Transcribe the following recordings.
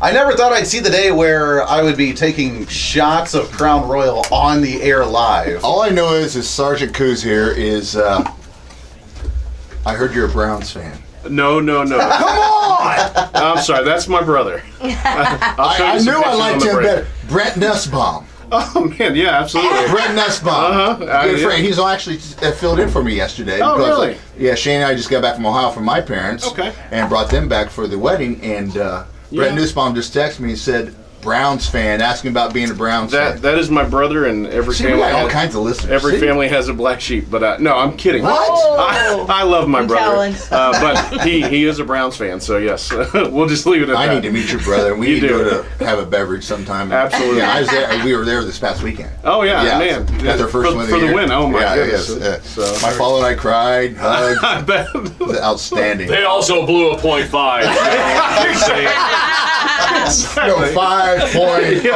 I never thought I'd see the day where I would be taking shots of Crown Royal on the air live. All I know is Sergeant Coos here is, I heard you're a Browns fan. No. Come on! I'm sorry, that's my brother. I knew I liked him better. Brent Nussbaum. Oh, man, yeah, absolutely. Brent Nussbaum. Good friend. He's actually filled in for me yesterday. Oh, because, really? Yeah, Shane and I just got back from Ohio from my parents. Okay. And brought them back for the wedding. And Brent Nussbaum just texted me and said, Browns fan, asking about being a Browns fan. That is my brother, and every family. We got all kinds of listeners. Every family has a black sheep, but no, I'm kidding. What? I love my brother, but he is a Browns fan, so yes, we'll just leave it at that. I need to meet your brother. We need to go to have a beverage sometime. Absolutely. Yeah, I was there. We were there this past weekend. Oh yeah, man, that's our first win for the win. Oh my goodness! Yes. So, my father and I cried, hugged. I bet. Outstanding. They also blew a .5. No, 5 point.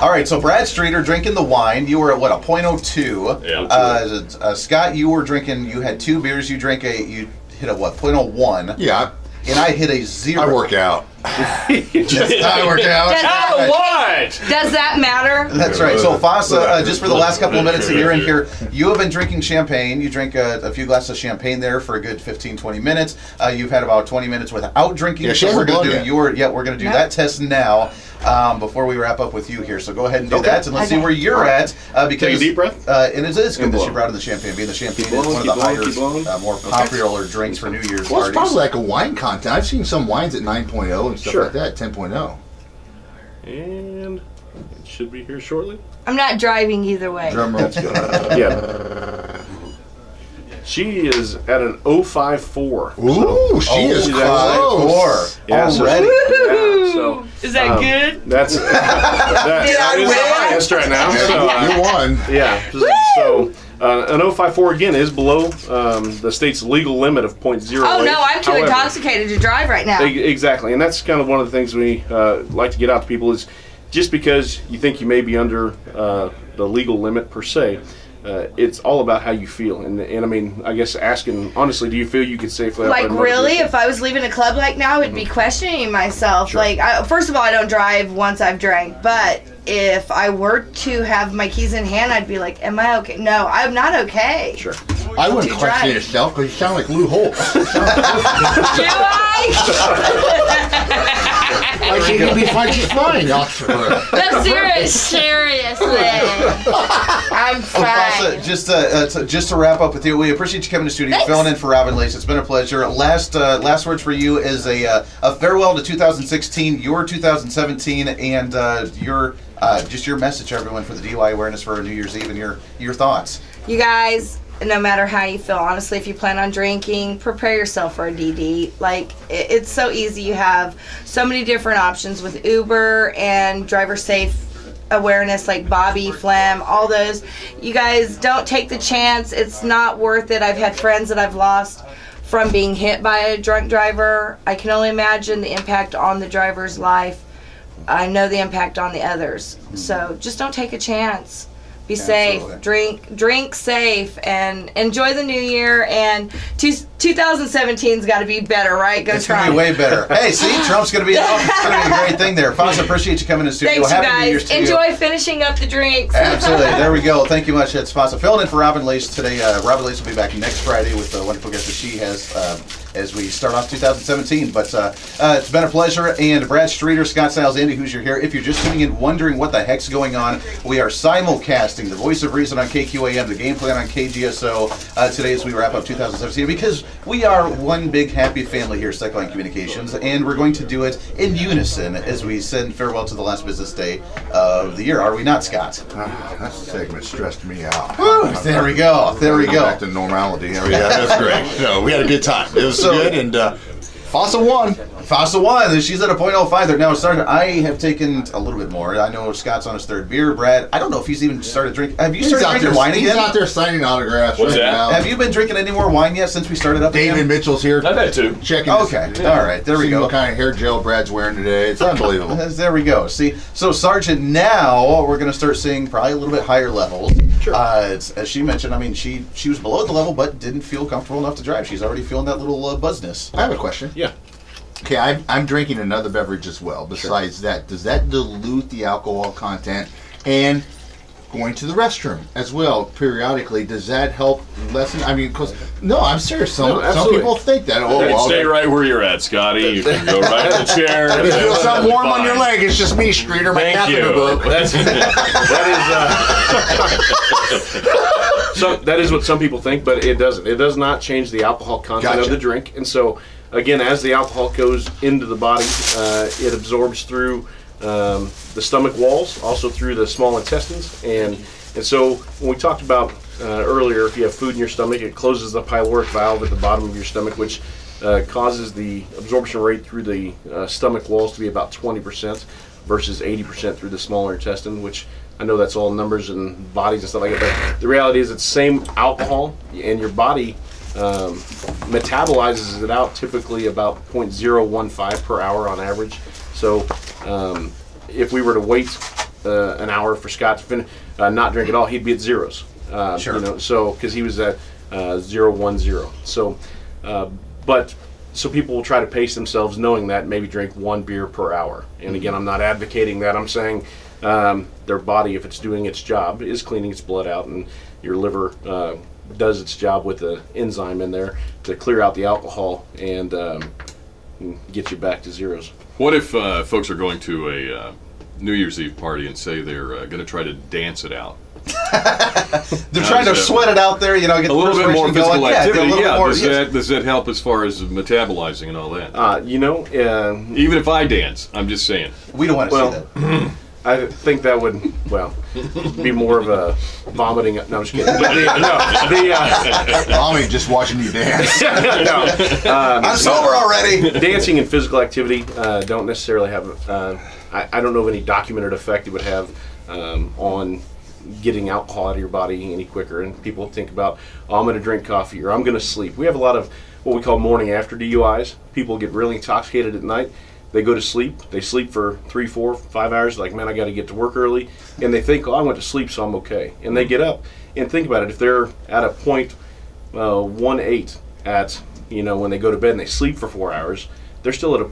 All right, so Brad Streeter drinking the wine. You were at what, a .02? Yeah. Scott, you were drinking. You had 2 beers. You hit a what, .01? Yeah. And I hit a 0. I work out. I work out. What? Does that matter? That's right. So, Fasa, just for the last couple of minutes that you're in here, you have been drinking champagne. You drink a few glasses of champagne there for a good 15, 20 minutes. You've had about 20 minutes without drinking. Yeah, so we're going to do we're going to do that test now before we wrap up with you here. So go ahead and do that, and let's see where you're at. Because take a deep breath. And it is good that you brought in the champagne. Being the champagne is one of the higher, more popular drinks for New Year's Well, parties. it's probably like a wine content. I've seen some wines at 9.0 and stuff like that, 10.0. And it should be here shortly. I'm not driving either way. Drum roll. Yeah. She is at an 054. Ooh, she is close. Yeah, already. So, is that good? That is the highest right now. So, you won. Yeah. So an 054 again is below the state's legal limit of .08. Oh no, I'm too intoxicated to drive right now. Exactly, and that's kind of one of the things we like to get out to people is just because you think you may be under the legal limit per se. It's all about how you feel, and I mean, I guess asking honestly, do you feel you could safely? Like really, if I was leaving a club like now, I'd be questioning myself. Sure. Like, first of all, I don't drive once I've drank, but if I were to have my keys in hand, I'd be like, "Am I okay?" No, I'm not okay. Sure. I wouldn't question yourself because you sound like Lou Holtz. Do I? I think you'll be fine. She's fine. No, seriously. I'm fine. Just to wrap up with you, we appreciate you coming to the studio, filling in for Robin Lace. It's been a pleasure. Last words for you is a farewell to 2016, your 2017, and your message to everyone for the DUI awareness for New Year's Eve and your thoughts. You guys, no matter how you feel, honestly, if you plan on drinking, prepare yourself for a DD. Like, it's so easy. You have so many different options with Uber and driver safe awareness like Bobby, Phlegm, all those. You guys, don't take the chance. It's not worth it. I've had friends that I've lost from being hit by a drunk driver. I can only imagine the impact on the driver's life. I know the impact on the others. So just don't take a chance. Be safe, drink safe, and enjoy the new year. And 2017's got to be better, right? It's going to be way better. Hey, see, Trump's going to be it's going to be a great thing there. Foz, appreciate you coming to the studio. Thanks, Happy you guys. New Year's to Enjoy you. finishing up the drinks. Absolutely. There we go. Thank you much. It's Foz. Filling in for Robin Lace today. Robin Lace will be back next Friday with the wonderful guest that she has as we start off 2017. But it's been a pleasure. And Brad Streeter, Scott Stiles, Andy Hoosier here. If you're just tuning in wondering what the heck's going on, we are simulcasting the Voice of Reason on KQAM, the Game Plan on KGSO today as we wrap up 2017 because we are one big happy family here at Second Communications, and we're going to do it in unison as we send farewell to the last business day of the year. Are we not, Scott? That segment stressed me out. There we go. There we go. Back to normality. Yeah, that's great. No, we had a good time. It was good, and Fossil won. Fossil won. She's at a .05 there. Now, I have taken a little bit more. I know Scott's on his third beer. Brad, I don't know if he's even started drinking. Have you started drinking wine again? He's out there signing autographs right now. Have you been drinking any more wine yet since we started up David again? Mitchell's here. I've had 2. Checking. Okay. All right. There we go. What kind of hair gel Brad's wearing today. It's unbelievable. There we go. See, so Sergeant, now we're going to start seeing probably a little bit higher levels. Sure. As she mentioned, I mean, she was below the level, but didn't feel comfortable enough to drive. She's already feeling that little buzzness. I have a question. Yeah. Okay, I'm drinking another beverage as well. Besides that, does that dilute the alcohol content? And going to the restroom as well periodically, does that help lessen? I mean, because no, I'm serious. Some people think that. Oh, well, Stay right where you're at, Scotty. You can go right in the chair. If you feel something warm on your leg, it's just me, Streeter. My Thank catheter you. book. That is what some people think, but it doesn't. It does not change the alcohol content of the drink, and so again, as the alcohol goes into the body, it absorbs through the stomach walls, also through the small intestines, and so when we talked about earlier, if you have food in your stomach, it closes the pyloric valve at the bottom of your stomach, which causes the absorption rate through the stomach walls to be about 20% versus 80% through the smaller intestine, which I know that's all numbers and bodies and stuff like that, but the reality is it's same alcohol, and your body metabolizes it out typically about 0.015 per hour on average. So if we were to wait an hour for Scott to not drink at all, he'd be at zeros. Sure. You know, so because he was at 0.10. So, so people will try to pace themselves, knowing that maybe drink 1 beer per hour. And again, I'm not advocating that. I'm saying their body, if it's doing its job, is cleaning its blood out, and your liver does its job with the enzyme in there to clear out the alcohol and get you back to zeros. What if folks are going to a New Year's Eve party and say they're going to try to dance it out? They're trying to sweat it out there, you know, get A little bit more physical going. activity. Yeah, Does that help as far as metabolizing and all that? You know, Even if I dance, I'm just saying. we don't want to see that. I think that would, be more of a vomiting. No, I'm just kidding. Mommy just watching you dance. I'm sober already. Dancing and physical activity don't necessarily have, I don't know of any documented effect it would have on getting alcohol out of your body any quicker. And people think about, oh, I'm going to drink coffee or I'm going to sleep. We have a lot of what we call morning after DUIs. People get really intoxicated at night. They go to sleep. They sleep for 3, 4, 5 hours. Like, man, I got to get to work early. And they think, oh, I went to sleep, so I'm okay. And they get up and think about it. If they're at a 0.18 at, when they go to bed and they sleep for 4 hours, they're still at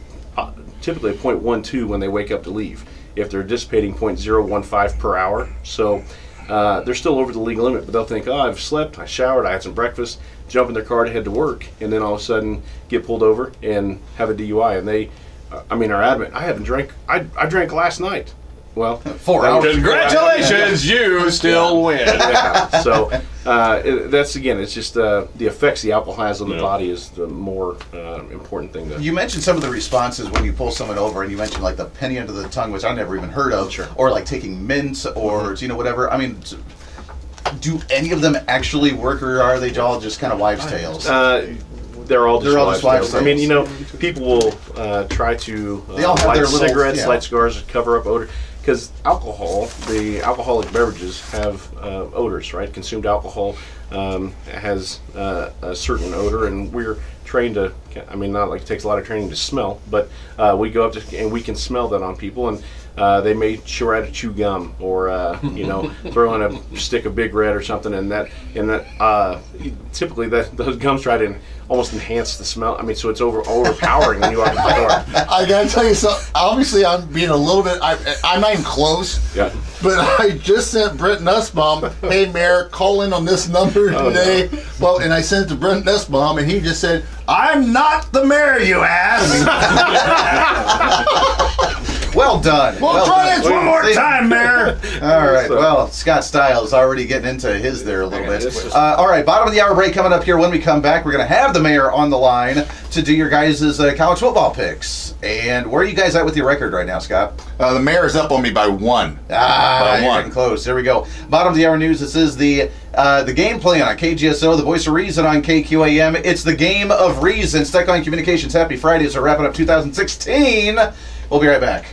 typically a 0.12 when they wake up to leave. If they're dissipating 0.015 per hour, so they're still over the legal limit. But they'll think, oh, I've slept, I showered, I had some breakfast, jump in their car to head to work, and then all of a sudden get pulled over and have a DUI. And they are adamant. I haven't drank. I drank last night. Well, 4 hours. Congratulations, you still win. Yeah. So that's, again, it's just the effects the alcohol has on the body is the more important thing. You mentioned some of the responses when you pull someone over, and you mentioned like the penny under the tongue, which I never even heard of, or like taking mint or whatever. I mean, do any of them actually work, or are they all just kind of wives' tales? They're all just wives' tales. I mean, tales. people will try to they all have light their little, cigarettes, light cigars, cover up odor. Because the alcoholic beverages have odors, right? Consumed alcohol has a certain odor, and we're trained to, not like it takes a lot of training to smell, but we go up and we can smell that on people, and they may sure to chew gum or, throw in a stick of Big Red or something, and that typically those gums try to almost enhance the smell. So it's overpowering when you walk in the door. I gotta tell you something. Obviously, I'm being a little bit. I'm not even close. Yeah. But I just sent Brent Nussbaum, hey, Mayor, call in on this number today. No. Well, and I sent it to Brent Nussbaum, and he just said, I'm not the mayor, you ass. Well done. Well, try this one more time, Mayor. All right. Well, Scott Stiles already getting into his there a little bit. All right. Bottom of the hour break coming up here. When we come back, we're going to have the mayor on the line to do your guys' college football picks. And where are you guys at with your record right now, Scott? The mayor's up on me by 1. You're getting close. There we go. Bottom of the hour news. This is the game plan on KGSO, the voice of reason on KQAM. It's the game of reason. Stackline Communications. Happy Friday as we're wrapping up 2016. We'll be right back.